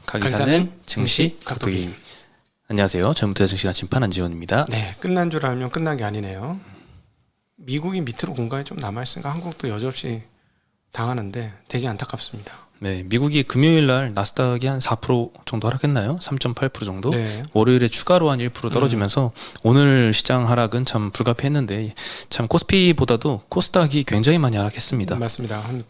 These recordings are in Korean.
가기사는 증시 각도기. 안녕하세요. 전부터 증시나 심판 안지원입니다. 네, 끝난 줄 알면 끝난 게 아니네요. 미국이 밑으로 공간이 좀 남아있으니까 한국도 여지없이 당하는데 되게 안타깝습니다. 네, 미국이 금요일 날 나스닥이 한 4% 정도 하락했나요? 3.8% 정도? 네. 월요일에 추가로 한 1% 떨어지면서 오늘 시장 하락은 참 불가피했는데 참 코스피보다도 코스닥이 굉장히 많이 하락했습니다. 맞습니다. 한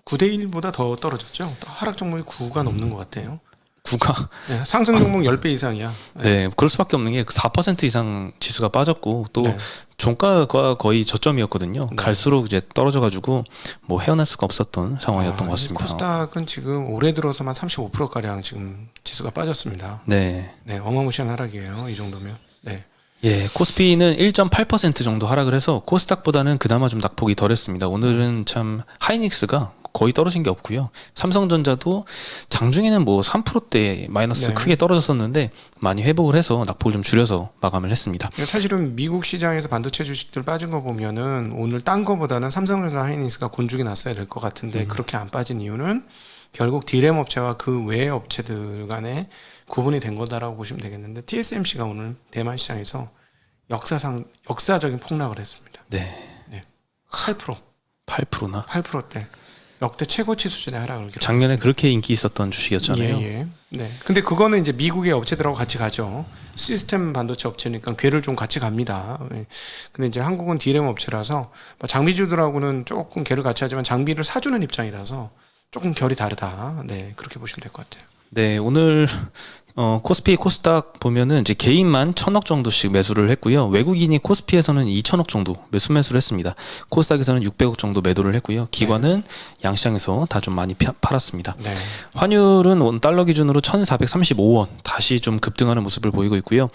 9대 1보다 더 떨어졌죠. 하락 종목이 9가 넘는 것 같아요. 9가 네, 상승 종목 10배 이상이야. 네, 그럴 수밖에 없는 게 4% 이상 지수가 빠졌고 또 네. 종가가 거의 저점이었거든요. 네. 갈수록 이제 떨어져가지고 뭐 헤어날 수가 없었던 상황이었던 것 같습니다. 코스닥은 지금 올해 들어서만 35% 가량 지금 지수가 빠졌습니다. 네. 네, 어마무시한 하락이에요. 이 정도면. 네. 예, 코스피는 1.8% 정도 하락을 해서 코스닥보다는 그나마 좀 낙폭이 덜했습니다. 오늘은 참 하이닉스가 거의 떨어진 게 없고요. 삼성전자도 장중에는 뭐 3%대 마이너스 네. 크게 떨어졌었는데 많이 회복을 해서 낙폭을 좀 줄여서 마감을 했습니다. 사실은 미국 시장에서 반도체 주식들 빠진 거 보면은 오늘 딴 거보다는 삼성전자 하이닉스가 곤죽이 났어야 될 것 같은데 그렇게 안 빠진 이유는 결국 디램 업체와 그 외의 업체들 간에 구분이 된 거다라고 보시면 되겠는데 TSMC가 오늘 대만 시장에서 역사적인 폭락을 했습니다. 네. 8%. 8%나 8%대. 역대 최고치 수준의 하락을 기록했습니다. 작년에 그렇게 인기 있었던 주식이었잖아요. 예. 네. 근데 그거는 이제 미국의 업체들하고 같이 가죠. 시스템 반도체 업체니까 궤를 좀 같이 갑니다. 예. 근데 이제 한국은 디램 업체라서 장비주들하고는 조금 궤를 같이 하지만 장비를 사주는 입장이라서 조금 결이 다르다. 네, 그렇게 보시면 될 것 같아요. 네, 오늘 코스피, 코스닥 보면은 이제 개인만 1,000억 정도씩 매수를 했고요. 외국인이 코스피에서는 2,000억 정도 매수를 했습니다. 코스닥에서는 600억 정도 매도를 했고요. 기관은 양시장에서 다 좀 많이 팔았습니다. 네. 환율은 원 달러 기준으로 1,435원 다시 좀 급등하는 모습을 보이고 있고요.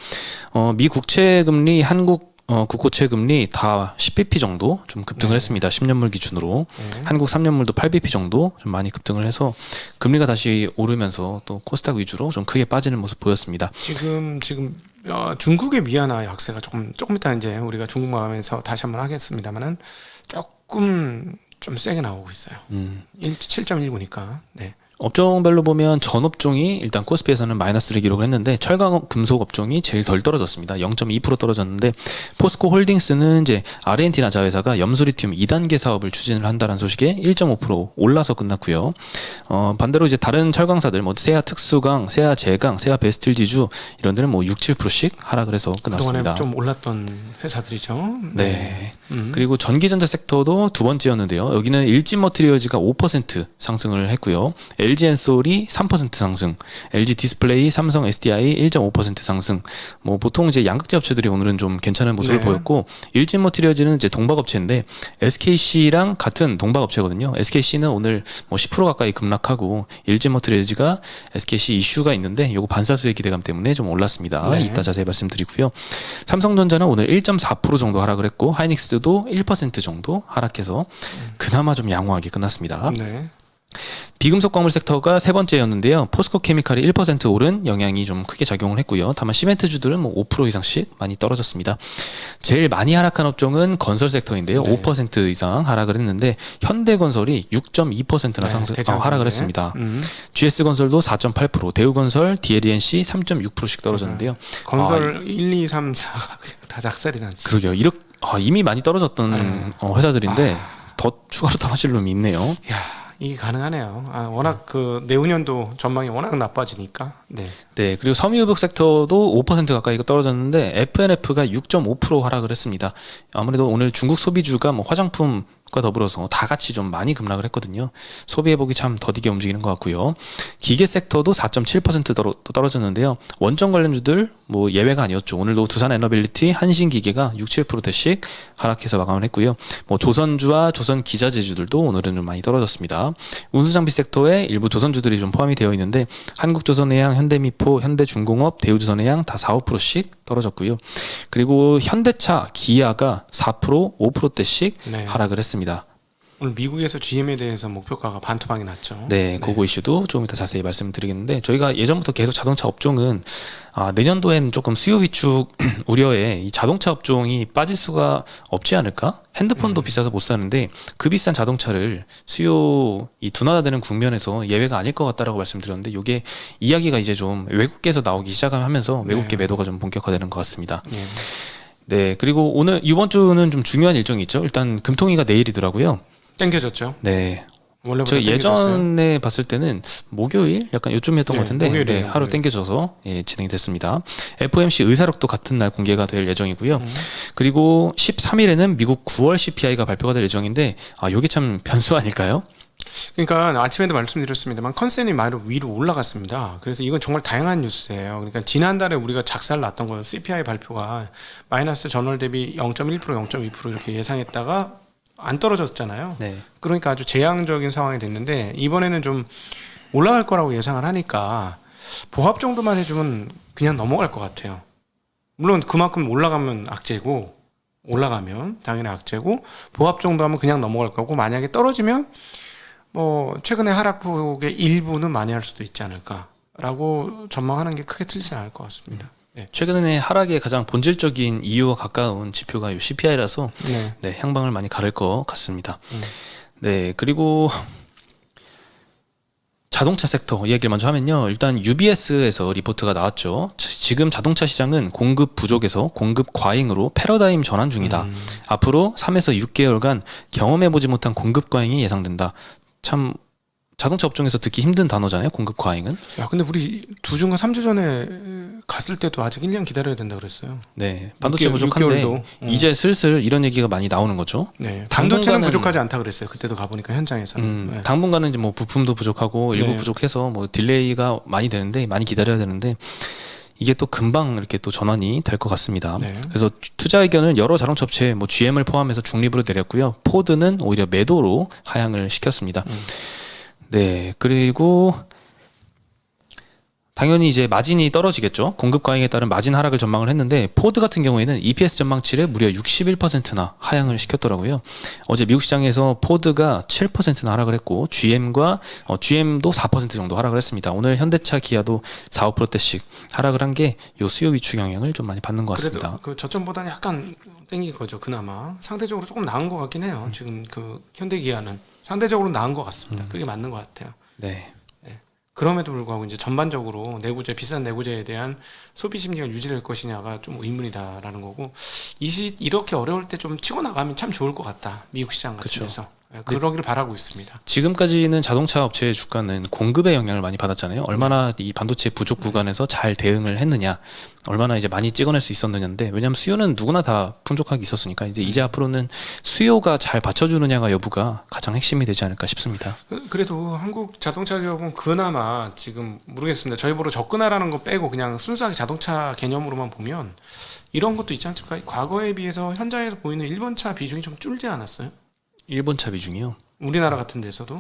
미 국채 금리, 한국 국고채 금리 다 10bp 정도 좀 급등을 했습니다. 10년물 기준으로. 한국 3년물도 8bp 정도 좀 많이 급등을 해서 금리가 다시 오르면서 또 코스닥 위주로 좀 크게 빠지는 모습 보였습니다. 지금 중국의 위안화 약세가 조금 이따 이제 우리가 중국 마음에서 다시 한번 하겠습니다만은 조금 좀 세게 나오고 있어요. 7.19니까. 네. 업종별로 보면 전 업종이 일단 코스피에서는 마이너스를 기록을 했는데 철강 금속 업종이 제일 덜 떨어졌습니다. 0.2% 떨어졌는데 포스코 홀딩스는 이제 아르헨티나 자회사가 염수리튬 2단계 사업을 추진을 한다는 소식에 1.5% 올라서 끝났고요. 반대로 이제 다른 철강사들 뭐 세아 특수강, 세아 제강, 세아 베스틸 지주 이런 데는 뭐 6, 7%씩 하락을 해서 끝났습니다. 그동안에 좀 올랐던 회사들이죠. 네. 그리고 전기전자 섹터도 두 번째였는데요. 여기는 일진 머티리얼즈가 5% 상승을 했고요. LG엔솔이 3% 상승, LG 디스플레이, 삼성 SDI 1.5% 상승. 뭐 보통 이제 양극재 업체들이 오늘은 좀 괜찮은 모습을 보였고 일진 머티리얼즈는 이제 동박업체인데 SKC랑 같은 동박업체거든요. SKC는 오늘 뭐 10% 가까이 급락하고 일진 머티리얼즈가 SKC 이슈가 있는데 요거 반사수의 기대감 때문에 좀 올랐습니다. 네. 이따 자세히 말씀드리고요. 삼성전자는 오늘 1.4% 정도 하락을 했고 하이닉스도 1% 정도 하락해서 그나마 좀 양호하게 끝났습니다. 네. 비금속 광물 섹터가 세 번째였는데요. 포스코 케미칼이 1% 오른 영향이 좀 크게 작용을 했고요. 다만 시멘트주들은 뭐 5% 이상씩 많이 떨어졌습니다. 제일 많이 하락한 업종은 건설 섹터인데요. 네. 5% 이상 하락을 했는데 현대건설이 6.2%나 하락을 했습니다. GS건설도 4.8%, 대우건설, DLENC 3.6%씩 떨어졌는데요. 건설 1, 2, 3, 4가 다 작살이 났어요. 그러게요. 이미 많이 떨어졌던 회사들인데 더 추가로 떨어질 놈이 있네요. 야, 이게 가능하네요. 워낙 그 내후년도 전망이 워낙 나빠지니까. 네. 네, 그리고 섬유유복 섹터도 5% 가까이 떨어졌는데 FNF가 6.5% 하락을 했습니다. 아무래도 오늘 중국 소비주가 뭐 화장품과 더불어서 다 같이 좀 많이 급락을 했거든요. 소비 회복이 참 더디게 움직이는 것 같고요. 기계 섹터도 4.7% 떨어졌는데요. 원전 관련주들 뭐 예외가 아니었죠. 오늘도 두산에너빌리티, 한신기계가 6, 7%대씩 하락해서 마감을 했고요. 뭐 조선주와 조선기자재주들도 오늘은 좀 많이 떨어졌습니다. 운수장비 섹터에 일부 조선주들이 좀 포함이 되어 있는데 한국조선해양, 현대미포, 현대중공업, 대우조선해양 다 4, 5%씩 떨어졌고요. 그리고 현대차, 기아가 4%, 5%대씩 네. 하락을 했습니다. 오늘 미국에서 GM에 대해서 목표가가 반토막이 났죠. 네, 그거 이슈도 조금 이따 자세히 말씀드리겠는데 저희가 예전부터 계속 자동차 업종은 내년도에는 조금 수요 위축 우려에 이 자동차 업종이 빠질 수가 없지 않을까? 핸드폰도 비싸서 못 사는데 그 비싼 자동차를 수요 이 둔화되는 국면에서 예외가 아닐 것 같다라고 말씀드렸는데 이게 이야기가 이제 좀 외국계에서 나오기 시작하면서 외국계 매도가 좀 본격화되는 것 같습니다. 예. 네, 그리고 오늘 이번 주는 좀 중요한 일정이 있죠. 일단 금통위가 내일이더라고요. 땡겨졌죠. 네. 원래부터 저 땡겨졌어요. 예전에 봤을 때는 목요일 약간 요쯤이었던 네, 것 같은데 목요일이에요, 하루 목요일. 땡겨져서 진행이 됐습니다. FOMC 의사록도 같은 날 공개가 될 예정이고요. 그리고 13일에는 미국 9월 CPI가 발표가 될 예정인데 이게 참 변수 아닐까요? 그러니까 아침에도 말씀드렸습니다만 컨센이 많이 위로 올라갔습니다. 그래서 이건 정말 다양한 뉴스예요. 그러니까 지난달에 우리가 작살 났던 거 CPI 발표가 마이너스 전월 대비 0.1% 0.2% 이렇게 예상했다가 안 떨어졌잖아요. 네. 그러니까 아주 재앙적인 상황이 됐는데 이번에는 좀 올라갈 거라고 예상을 하니까 보합 정도만 해주면 그냥 넘어갈 것 같아요. 물론 그만큼 올라가면 악재고 올라가면 당연히 악재고 보합 정도 하면 그냥 넘어갈 거고 만약에 떨어지면 뭐 최근의 하락폭의 일부는 만회할 수도 있지 않을까라고 전망하는 게 크게 틀리지 않을 것 같습니다. 네. 최근에 하락의 가장 본질적인 이유와 가까운 지표가 이 CPI라서 네. 향방을 많이 가를 것 같습니다. 네, 그리고 자동차 섹터 이야기를 먼저 하면요. 일단 UBS에서 리포트가 나왔죠. 지금 자동차 시장은 공급 부족에서 공급 과잉으로 패러다임 전환 중이다. 앞으로 3에서 6개월간 경험해보지 못한 공급 과잉이 예상된다. 참 자동차 업종에서 듣기 힘든 단어잖아요. 공급 과잉은. 야, 근데 우리 2주인가 3주 전에 갔을 때도 아직 1년 기다려야 된다 그랬어요. 네, 반도체 6개월, 부족한데 6개월도. 이제 슬슬 이런 얘기가 많이 나오는 거죠. 네. 반도체는 당분간은- 부족하지 않다 그랬어요. 그때도 가보니까 현장에서는. 네. 당분간은 이제 뭐 부품도 부족하고 일부 네. 부족해서 뭐 딜레이가 많이 되는데 많이 기다려야 되는데 이게 또 금방 이렇게 또 전환이 될 것 같습니다. 네. 그래서 투자 의견을 여러 자동차 업체 뭐 GM을 포함해서 중립으로 내렸고요. 포드는 오히려 매도로 하향을 시켰습니다. 네, 그리고 당연히 이제 마진이 떨어지겠죠. 공급 과잉에 따른 마진 하락을 전망을 했는데 포드 같은 경우에는 EPS 전망치를 무려 61%나 하향을 시켰더라고요. 어제 미국 시장에서 포드가 7%나 하락을 했고 GM도 4% 정도 하락을 했습니다. 오늘 현대차, 기아도 4, 5%대씩 하락을 한 게 요 수요 위축 영향을 좀 많이 받는 것 같습니다. 그래도 그 저점보다는 약간 땡긴 거죠. 그나마 상대적으로 조금 나은 것 같긴 해요. 지금 그 현대기아는 상대적으로 나은 것 같습니다. 그게 맞는 것 같아요. 네. 그럼에도 불구하고 이제 전반적으로 내구재 비싼 내구재에 대한 소비 심리가 유지될 것이냐가 좀 의문이다라는 거고 이렇게 어려울 때 좀 치고 나가면 참 좋을 것 같다. 미국 시장 같은 그쵸. 데서 그러기를 바라고 있습니다. 지금까지는 자동차 업체의 주가는 공급의 영향을 많이 받았잖아요. 얼마나 이 반도체 부족 구간에서 잘 대응을 했느냐, 얼마나 이제 많이 찍어낼 수 있었느냐인데, 왜냐하면 수요는 누구나 다 풍족하게 있었으니까 이제 앞으로는 수요가 잘 받쳐주느냐가 여부가 가장 핵심이 되지 않을까 싶습니다. 그래도 한국 자동차 기업은 그나마 지금 모르겠습니다. 저희 보러 접근하라는 거 빼고 그냥 순수하게 자동차 개념으로만 보면 이런 것도 있지 않습니까? 과거에 비해서 현장에서 보이는 일본 차 비중이 좀 줄지 않았어요? 일본 차 비중이요. 우리나라 같은 데서도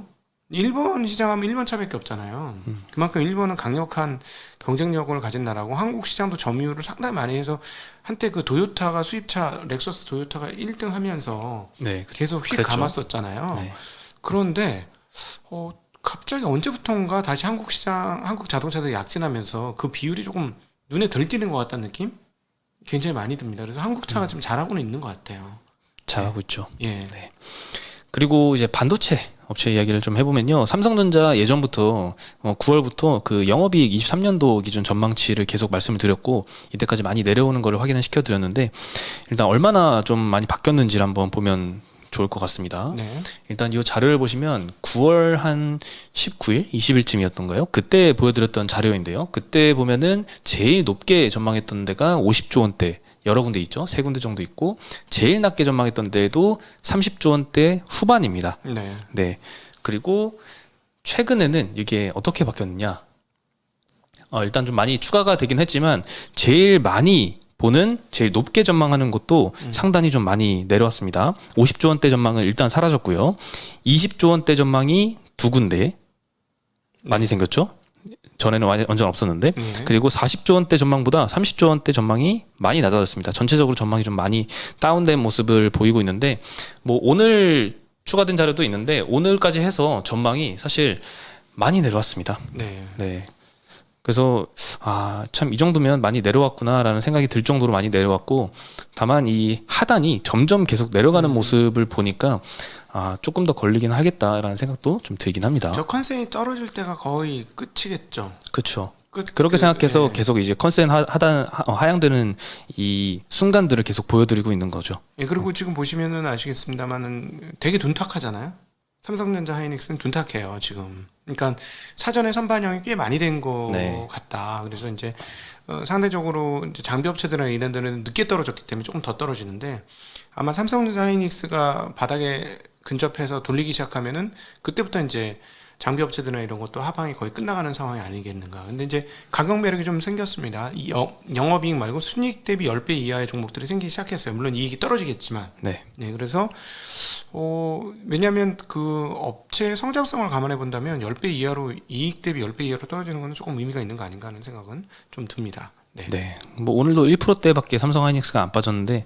일본 시장하면 일본 차밖에 없잖아요. 그만큼 일본은 강력한 경쟁력을 가진 나라고 한국 시장도 점유율을 상당히 많이 해서 한때 그 도요타가 수입차 렉서스 도요타가 1등 하면서 네, 계속 휙 그랬죠. 감았었잖아요. 네. 그런데 갑자기 언제부턴가 다시 한국 시장, 한국 자동차들이 약진하면서 그 비율이 조금 눈에 덜 띄는 것 같다는 느낌? 굉장히 많이 듭니다. 그래서 한국 차가 지금 잘하고는 있는 것 같아요. 잘하고 있죠. 예. 네. 그리고 이제 반도체 업체 이야기를 좀 해보면요. 삼성전자 예전부터 9월부터 그 영업이익 23년도 기준 전망치를 계속 말씀을 드렸고 이때까지 많이 내려오는 거를 확인을 시켜드렸는데 일단 얼마나 좀 많이 바뀌었는지를 한번 보면 좋을 것 같습니다. 네. 일단 이 자료를 보시면 9월 한 19일, 20일쯤이었던가요? 그때 보여드렸던 자료인데요. 그때 보면은 제일 높게 전망했던 데가 50조 원대 여러 군데 있죠. 세 군데 정도 있고 제일 낮게 전망했던 데도 30조 원대 후반입니다. 네. 네. 그리고 최근에는 이게 어떻게 바뀌었느냐? 일단 좀 많이 추가가 되긴 했지만 제일 많이 보는 제일 높게 전망하는 것도 상단이 좀 많이 내려왔습니다. 50조 원대 전망은 일단 사라졌고요. 20조 원대 전망이 두 군데 많이 생겼죠. 전에는 완전 없었는데 그리고 40조 원대 전망보다 30조 원대 전망이 많이 낮아졌습니다. 전체적으로 전망이 좀 많이 다운된 모습을 보이고 있는데 뭐 오늘 추가된 자료도 있는데 오늘까지 해서 전망이 사실 많이 내려왔습니다. 네. 네. 그래서 참 이 정도면 많이 내려왔구나라는 생각이 들 정도로 많이 내려왔고, 다만 이 하단이 점점 계속 내려가는 모습을 보니까 조금 더 걸리긴 하겠다라는 생각도 좀 들긴 합니다. 저 컨센이 떨어질 때가 거의 끝이겠죠. 그렇죠. 그렇게 생각해서 예. 계속 이제 컨센 하향되는 이 순간들을 계속 보여드리고 있는 거죠. 예, 그리고 지금 보시면은 아시겠습니다만은 되게 둔탁하잖아요. 삼성전자 하이닉스는 둔탁해요 지금. 그러니까 사전에 선반영이 꽤 많이 된 거 네. 같다. 그래서 이제 상대적으로 이제 장비 업체들이나 이런 데는 늦게 떨어졌기 때문에 조금 더 떨어지는데, 아마 삼성전자 하이닉스가 바닥에 근접해서 돌리기 시작하면은 그때부터 이제 장비 업체들이나 이런 것도 하방이 거의 끝나가는 상황이 아니겠는가. 근데 이제 가격 매력이 좀 생겼습니다. 이 영업이익 말고 순이익 대비 10배 이하의 종목들이 생기기 시작했어요. 물론 이익이 떨어지겠지만. 네. 네, 그래서 왜냐하면 그 업체의 성장성을 감안해 본다면 10배 이하로, 이익 대비 10배 이하로 떨어지는 건 조금 의미가 있는 거 아닌가 하는 생각은 좀 듭니다. 네. 네. 뭐 오늘도 1%대밖에 삼성 하이닉스가 안 빠졌는데,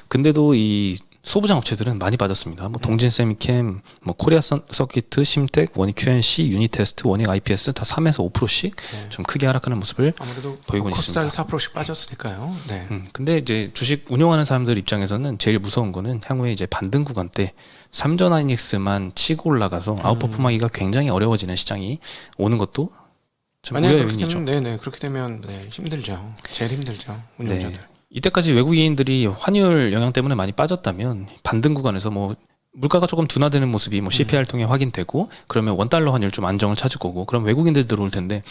근데도 이 소부장 업체들은 많이 빠졌습니다. 뭐 동진 세미캠, 뭐 코리아 서키트, 심텍, 원익 QNC, 유니테스트, 원익 IPS 다 3에서 5%씩 좀 크게 하락하는 모습을 아무래도 보이고 있습니다. 코스닥이 4%씩 빠졌으니까요. 네. 근데 이제 주식 운용하는 사람들 입장에서는 제일 무서운 거는 향후에 이제 반등 구간 때 삼전 하이닉스만 치고 올라가서 아웃퍼폼하기가 굉장히 어려워지는 시장이 오는 것도 참 만약에 우려의 그렇게 요인이죠. 되면, 네네, 그렇게 되면 네, 힘들죠. 제일 힘들죠. 운용자들. 네. 이때까지 외국인들이 환율 영향 때문에 많이 빠졌다면 반등 구간에서 뭐 물가가 조금 둔화되는 모습이 뭐 CPI를 통해 확인되고, 그러면 원달러 환율 좀 안정을 찾을 거고, 그럼 외국인들 들어올 텐데,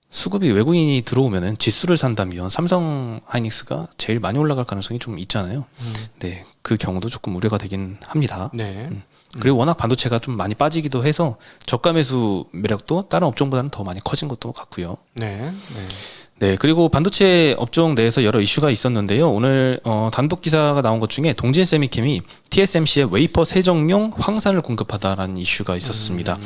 수급이 외국인이 들어오면은 지수를 산다면 삼성 하이닉스가 제일 많이 올라갈 가능성이 좀 있잖아요. 네, 그 경우도 조금 우려가 되긴 합니다. 네. 그리고 워낙 반도체가 좀 많이 빠지기도 해서 저가 매수 매력도 다른 업종보다는 더 많이 커진 것도 같고요. 네. 네. 네, 그리고 반도체 업종 내에서 여러 이슈가 있었는데요. 오늘 단독 기사가 나온 것 중에 동진 세미캠이 TSMC의 웨이퍼 세정용 황산을 공급하다라는 이슈가 있었습니다.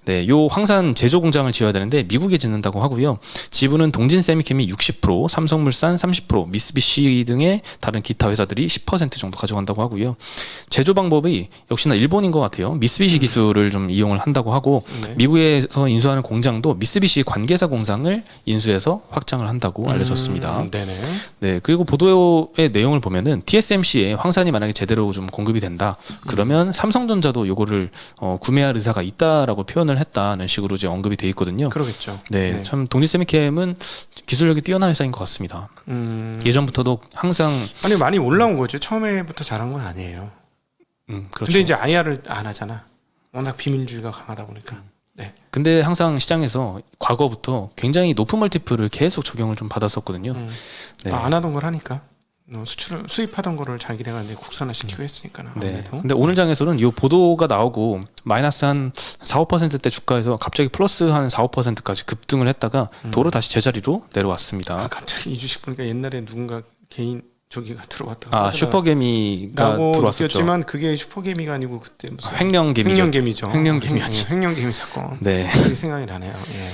네, 요 황산 제조 공장을 지어야 되는데 미국에 짓는다고 하고요. 지분은 동진 세미캠이 60%, 삼성물산 30%, 미쓰비시 등의 다른 기타 회사들이 10% 정도 가져간다고 하고요. 제조 방법이 역시나 일본인 것 같아요. 미쓰비시 기술을 좀 이용을 한다고 하고, 네. 미국에서 인수하는 공장도 미쓰비시 관계사 공장을 인수해서 확장을 한다고 알려졌습니다. 네네. 네, 그리고 보도의 내용을 보면은 TSMC에 황산이 만약에 제대로 좀 공급이 된다, 그러면 삼성전자도 요거를 구매할 의사가 있다라고 표현을 했다는 식으로 이제 언급이 돼 있거든요. 그러겠죠. 네, 네. 참 동지세미캠은 기술력이 뛰어난 회사인 것 같습니다. 예전부터도 항상 아니 많이 올라온 거죠. 처음에부터 잘한 건 아니에요. 그렇죠. 근데 이제 IR을 안 하잖아. 워낙 비밀주의가 강하다 보니까. 네. 근데 항상 시장에서 과거부터 굉장히 높은 멀티플을 계속 적용을 좀 받았었거든요. 네. 안 하던 걸 하니까. 수입하던 거를 자기네가 이제 국산화 시키고 했으니까. 네. 아무래도. 근데 오늘 장에서는 이 보도가 나오고 마이너스 한 4, 5%대 주가에서 갑자기 플러스 한 4, 5%까지 급등을 했다가 도로 다시 제자리로 내려왔습니다. 갑자기 이 주식 보니까 옛날에 누군가 개인 저기가 들어왔다가 슈퍼개미가 들어왔었죠. 느꼈지만 그게 슈퍼개미가 아니고 그때 무슨 횡령개미죠. 횡령개미죠. 횡령개미였죠. 횡령개미 사건. 네. 그게 생각이 나네요. 예.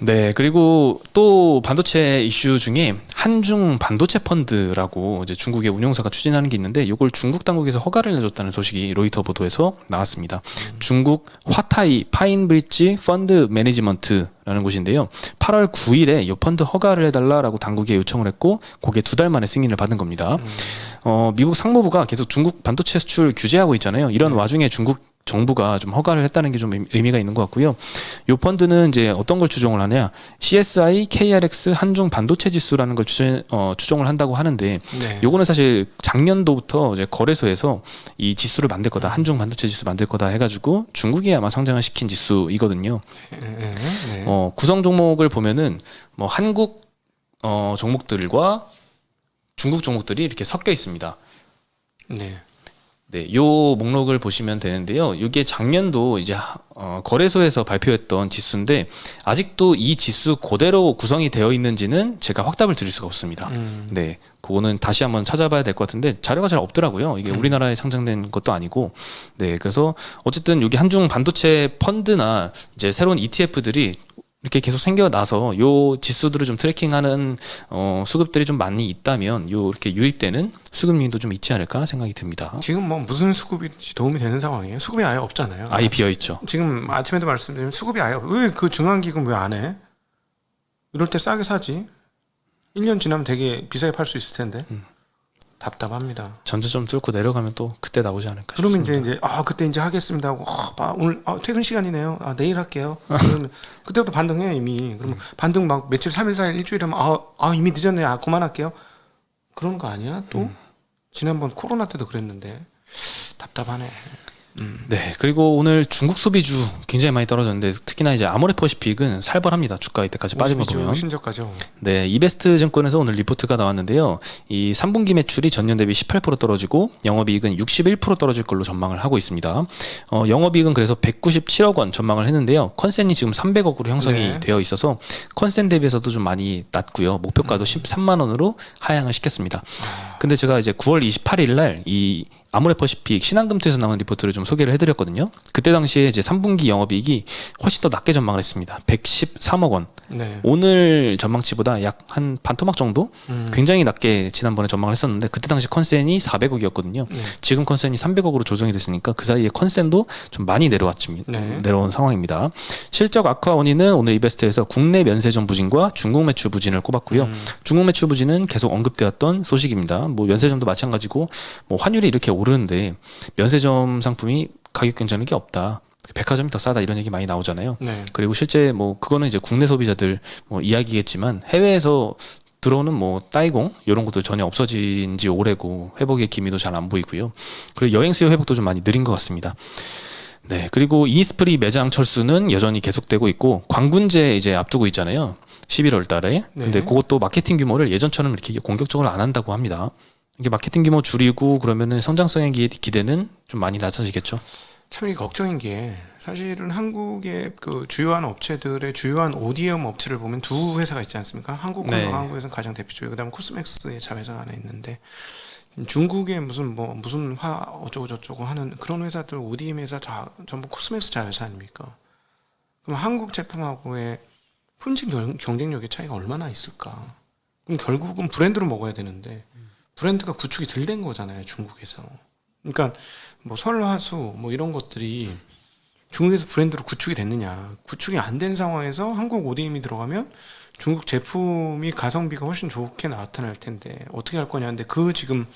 네, 그리고 또 반도체 이슈 중에 한중 반도체 펀드라고 이제 중국의 운용사가 추진하는 게 있는데, 이걸 중국 당국에서 허가를 내줬다는 소식이 로이터 보도에서 나왔습니다. 중국 화타이 파인브릿지 펀드 매니지먼트라는 곳인데요. 8월 9일에 이 펀드 허가를 해달라라고 당국에 요청을 했고, 그게 2달 만에 승인을 받은 겁니다. 미국 상무부가 계속 중국 반도체 수출 규제하고 있잖아요. 이런 와중에 중국 정부가 좀 허가를 했다는 게 좀 의미가 있는 것 같고요. 이 펀드는 이제 어떤 걸 추종을 하냐, CSI KRX 한중 반도체 지수라는 걸 추종을 한다고 하는데, 네. 요거는 사실 작년도부터 이제 거래소에서 이 지수를 만들 거다, 한중 반도체 지수 만들 거다 해가지고 중국이 아마 상장을 시킨 지수이거든요. 네. 구성 종목을 보면은 뭐 한국 종목들과 중국 종목들이 이렇게 섞여 있습니다. 네. 네, 요 목록을 보시면 되는데요. 이게 작년도 이제 거래소에서 발표했던 지수인데, 아직도 이 지수 그대로 구성이 되어 있는지는 제가 확답을 드릴 수가 없습니다. 네, 그거는 다시 한번 찾아봐야 될 것 같은데 자료가 잘 없더라고요. 이게 우리나라에 상장된 것도 아니고. 네, 그래서 어쨌든 여기 한중 반도체 펀드나 이제 새로운 ETF들이 이렇게 계속 생겨나서 요 지수들을 좀 트래킹하는 수급들이 좀 많이 있다면 요 이렇게 유입되는 수급률도 좀 있지 않을까 생각이 듭니다. 지금 뭐 무슨 수급이 도움이 되는 상황이에요? 수급이 아예 없잖아요. 아예 비어 있죠. 지금 아침에도 말씀드린 수급이 아예 왜 그 증강기금 왜 안 해? 이럴 때 싸게 사지. 1년 지나면 되게 비싸게 팔 수 있을 텐데. 답답합니다. 전저점 뚫고 내려가면 또 그때 나오지 않을까 그러면 싶습니다. 이제 그때 이제 하겠습니다 하고 오늘 퇴근 시간이네요. 내일 할게요. 그러면 그때부터 반등해 이미. 그러면 반등 막 며칠 3일 4일 일주일 하면 이미 늦었네. 그만할게요. 그런 거 아니야? 또 지난번 코로나 때도 그랬는데 답답하네. 네, 그리고 오늘 중국 소비주 굉장히 많이 떨어졌는데 특히나 이제 아모레퍼시픽은 살벌합니다. 주가 이때까지 빠진 거 보면. 신저가죠. 네, 이베스트 증권에서 오늘 리포트가 나왔는데요. 이 3분기 매출이 전년 대비 18% 떨어지고 영업이익은 61% 떨어질 걸로 전망을 하고 있습니다. 영업이익은 그래서 197억 원 전망을 했는데요. 컨센이 지금 300억으로 형성이 네. 되어 있어서 컨센 대비해서도 좀 많이 낮고요. 목표가도 13만 원으로 하향을 시켰습니다. 근데 제가 이제 9월 28일 날 이 아모레퍼시픽 신한금투에서 나온 리포트를 좀 소개를 해드렸거든요. 그때 당시에 이제 3분기 영업이익이 훨씬 더 낮게 전망을 했습니다. 113억 원. 네. 오늘 전망치보다 약 한 반토막 정도 굉장히 낮게 지난번에 전망을 했었는데 그때 당시 컨센이 400억이었거든요. 지금 컨센이 300억으로 조정이 됐으니까 그 사이에 컨센도 좀 많이 내려온 상황입니다. 실적 악화 원인은 오늘 이베스트에서 국내 면세점 부진과 중국 매출 부진을 꼽았고요. 중국 매출 부진은 계속 언급되었던 소식입니다. 뭐 면세점도 마찬가지고 뭐 환율이 이렇게 오르는데 면세점 상품이 가격 경쟁력이 없다. 백화점이 더 싸다 이런 얘기 많이 나오잖아요. 네. 그리고 실제 뭐 그거는 이제 국내 소비자들 뭐 이야기겠지만 해외에서 들어오는 뭐 따이공 이런 것도 전혀 없어진 지 오래고 회복의 기미도 잘 안 보이고요. 그리고 여행 수요 회복도 좀 많이 느린 것 같습니다. 네, 그리고 이니스프리 매장 철수는 여전히 계속되고 있고 광군제 이제 앞두고 있잖아요. 11월 달에. 근데 그것도 마케팅 규모를 예전처럼 이렇게 공격적으로 안 한다고 합니다. 이게 마케팅 규모 줄이고 그러면은 성장성의 기대는 좀 많이 낮아지겠죠. 참 이게 걱정인 게 사실은 한국의 그 주요한 업체들의 주요한 ODM 업체를 보면 두 회사가 있지 않습니까? 한국콜로가 네. 한국에서는 가장 대표적이고 그다음 코스맥스의 자회사가 하나 있는데 중국에 무슨 화 어쩌고 저쩌고 하는 그런 회사들 ODM 회사 전부 코스맥스 자회사 아닙니까? 그럼 한국 제품하고의 품질 경쟁력의 차이가 얼마나 있을까? 그럼 결국은 브랜드로 먹어야 되는데 브랜드가 구축이 덜 된 거잖아요, 중국에서. 그러니까 뭐 설화수 뭐 이런 것들이 중국에서 브랜드로 구축이 됐느냐? 구축이 안 된 상황에서 한국 ODM이 들어가면 중국 제품이 가성비가 훨씬 좋게 나타날 텐데 어떻게 할 거냐는데 그 지금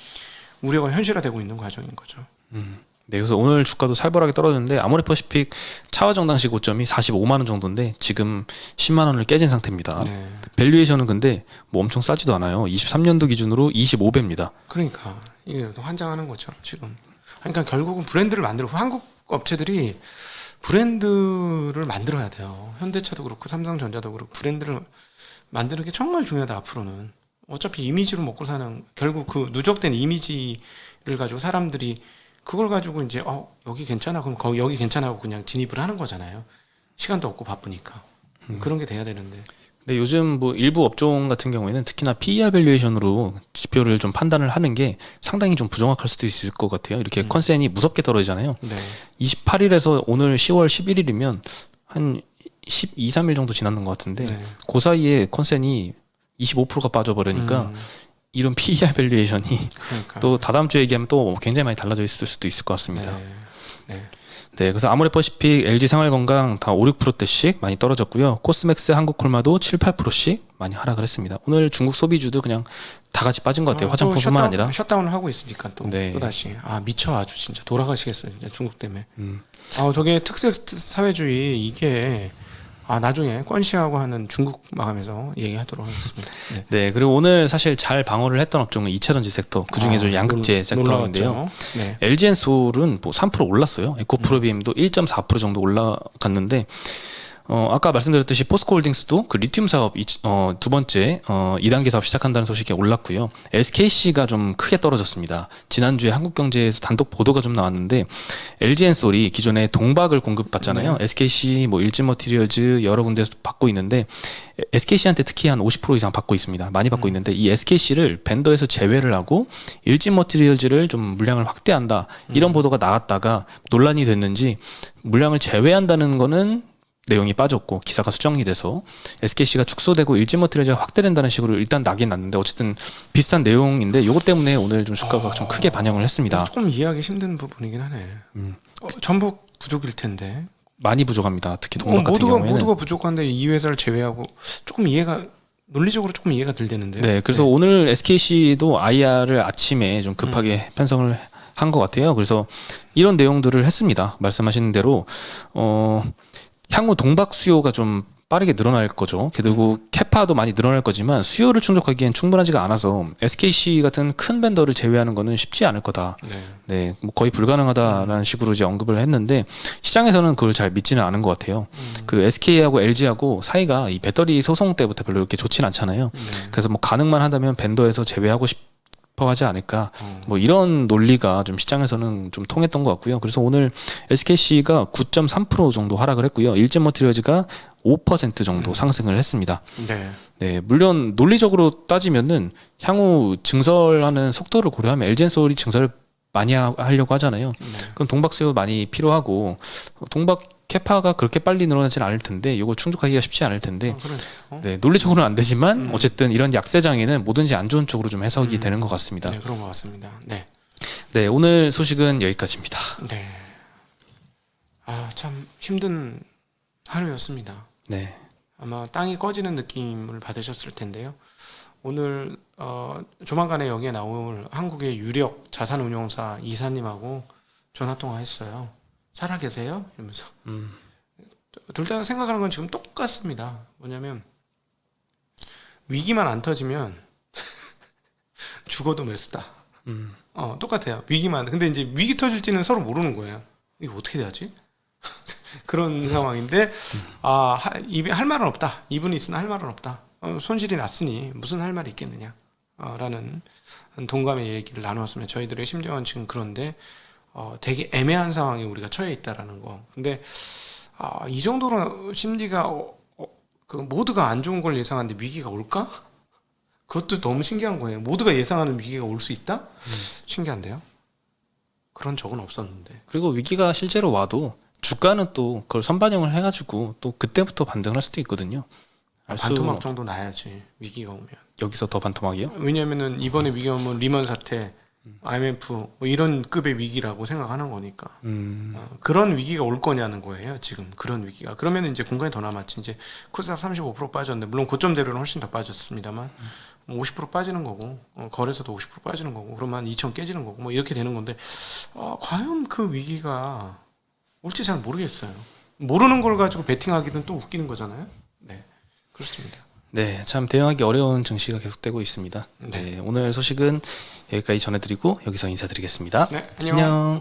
우려가 현실화되고 있는 과정인 거죠. 네, 그래서 오늘 주가도 살벌하게 떨어졌는데 아모레퍼시픽 차화정 당시 고점이 45만 원 정도인데 지금 10만 원을 깨진 상태입니다. 네. 밸류에이션은 근데 뭐 엄청 싸지도 않아요. 23년도 기준으로 25배입니다. 그러니까 이게 환장하는 거죠 지금. 그러니까 결국은 브랜드를 만들고 한국 업체들이 브랜드를 만들어야 돼요. 현대차도 그렇고 삼성전자도 그렇고 브랜드를 만드는 게 정말 중요하다 앞으로는. 어차피 이미지로 먹고 사는 결국 그 누적된 이미지를 가지고 사람들이 그걸 가지고 이제 여기 괜찮아 그럼 여기 괜찮아 하고 그냥 진입을 하는 거잖아요. 시간도 없고 바쁘니까. 그런 게 돼야 되는데. 근데 요즘 뭐 일부 업종 같은 경우에는 특히나 PER 밸류에이션으로 지표를 좀 판단을 하는 게 상당히 좀 부정확할 수도 있을 것 같아요. 이렇게 컨센이 무섭게 떨어지잖아요. 네. 28일에서 오늘 10월 11일이면 한 12, 3일 정도 지났는 것 같은데 네. 그 사이에 컨센이 25%가 빠져버리니까 이런 PER 밸류에이션이 그러니까. 또 다다음 주에 얘기하면 또 굉장히 많이 달라져 있을 수도 있을 것 같습니다. 네. 네. 네, 그래서 아모레퍼시픽, LG생활건강 다 5, 6%대씩 많이 떨어졌고요. 코스맥스, 한국콜마도 7, 8%씩 많이 하락을 했습니다. 오늘 중국 소비주도 그냥 다 같이 빠진 것 같아요. 화장품뿐만 아니라. 샷다운을 하고 있으니까 또 다시 미쳐 아주 진짜 돌아가시겠어요 진짜 중국 때문에. 저게 특색 사회주의 이게 나중에 권씨하고 하는 중국 마감에서 얘기하도록 하겠습니다. 네. 네, 그리고 오늘 사실 잘 방어를 했던 업종은 이차전지 섹터, 그중에 좀 양극재 섹터인데요. 네. LG엔솔은 뭐 3% 올랐어요. 에코프로비엠도 1.4% 정도 올라갔는데 아까 말씀드렸듯이 포스코홀딩스도 그 리튬 사업 두 번째 2단계 사업 시작한다는 소식이 올랐고요. SKC가 좀 크게 떨어졌습니다. 지난주에 한국경제에서 단독 보도가 좀 나왔는데 LG엔솔이 기존에 동박을 공급받잖아요. SKC 뭐 일진머티리얼즈 여러 군데서 받고 있는데 SKC한테 특히 한 50% 이상 받고 있습니다. 많이 받고 있는데 이 SKC를 벤더에서 제외를 하고 일진머티리얼즈를 좀 물량을 확대한다. 이런 보도가 나왔다가 논란이 됐는지 물량을 제외한다는 거는 내용이 빠졌고 기사가 수정이 돼서 SKC가 축소되고 일진머티리얼즈가 확대된다는 식으로 일단 나긴 났는데 어쨌든 비슷한 내용인데 요것 때문에 오늘 좀 주가가 좀 크게 반영을 했습니다. 조금 이해하기 힘든 부분이긴 하네. 전북 부족일 텐데. 많이 부족합니다. 특히 동박 같은 경우에는. 모두가 부족한데 이 회사를 제외하고 조금 논리적으로 조금 이해가 들 되는데. 네, 그래서 오늘 SKC도 IR을 아침에 좀 급하게 편성을 한 것 같아요. 그래서 이런 내용들을 했습니다. 말씀하신 대로 향후 동박 수요가 좀 빠르게 늘어날 거죠. 그리고 캐파도 많이 늘어날 거지만 수요를 충족하기엔 충분하지가 않아서 SKC 같은 큰 벤더를 제외하는 거는 쉽지 않을 거다. 네, 뭐 거의 불가능하다라는 식으로 이제 언급을 했는데 시장에서는 그걸 잘 믿지는 않은 것 같아요. 그 SK하고 LG하고 사이가 이 배터리 소송 때부터 별로 이렇게 좋진 않잖아요. 그래서 뭐 가능만 한다면 벤더에서 제외하고 싶어 하지 않을까. 뭐 이런 논리가 좀 시장에서는 좀 통했던 것 같고요. 그래서 오늘 SKC가 9.3% 정도 하락을 했고요. 일진머티리얼즈가 5% 정도 상승을 했습니다. 네, 물론 논리적으로 따지면은 향후 증설하는 속도를 고려하면 LG엔솔이 증설을 많이 하려고 하잖아요. 그럼 동박 수요 많이 필요하고 동박 캐파가 그렇게 빨리 늘어나지는 않을 텐데 이걸 충족하기가 쉽지 않을 텐데 네, 논리적으로는 안 되지만 어쨌든 이런 약세장에는 뭐든지 안 좋은 쪽으로 좀 해석이 되는 것 같습니다. 네, 그런 것 같습니다. 네, 오늘 소식은 여기까지입니다. 네. 참 힘든 하루였습니다. 네. 아마 땅이 꺼지는 느낌을 받으셨을 텐데요. 오늘 조만간에 여기에 나올 한국의 유력 자산운용사 이사님하고 전화 통화했어요. 살아계세요? 이러면서. 둘 다 생각하는 건 지금 똑같습니다. 뭐냐면 위기만 안 터지면 죽어도 매수다. 똑같아요. 위기만. 근데 이제 위기 터질지는 서로 모르는 거예요. 이거 어떻게 돼야지? 그런 상황인데 할 말은 없다. 이분이 있으나 할 말은 없다. 손실이 났으니 무슨 할 말이 있겠느냐 라는 동감의 얘기를 나누었습니다. 저희들의 심정은 지금 그런데 되게 애매한 상황에 우리가 처해 있다라는 거. 근데 이 정도로 심리가 그 모두가 안 좋은 걸 예상하는데 위기가 올까? 그것도 너무 신기한 거예요. 모두가 예상하는 위기가 올 수 있다? 신기한데요. 그런 적은 없었는데. 그리고 위기가 실제로 와도 주가는 또 그걸 선반영을 해가지고 또 그때부터 반등을 할 수도 있거든요. 반토막 정도 나야지 위기가 오면. 여기서 더 반토막이요? 왜냐면은 이번에 위기가 오면 리먼 사태, IMF 뭐 이런 급의 위기라고 생각하는 거니까. 그런 위기가 올 거냐는 거예요. 지금 그런 위기가. 그러면 이제 공간이 더 남았지. 이제 코스닥 35% 빠졌는데 물론 고점대로는 훨씬 더 빠졌습니다만 50% 빠지는 거고 거래소도 50% 빠지는 거고 그러면 한 2천 깨지는 거고 뭐 이렇게 되는 건데 과연 그 위기가 올지 잘 모르겠어요. 모르는 걸 가지고 베팅하기는 또 웃기는 거잖아요. 네, 그렇습니다. 네, 참 대응하기 어려운 증시가 계속되고 있습니다. 네, 오늘 소식은 여기까지 전해드리고 여기서 인사드리겠습니다. 네, 안녕.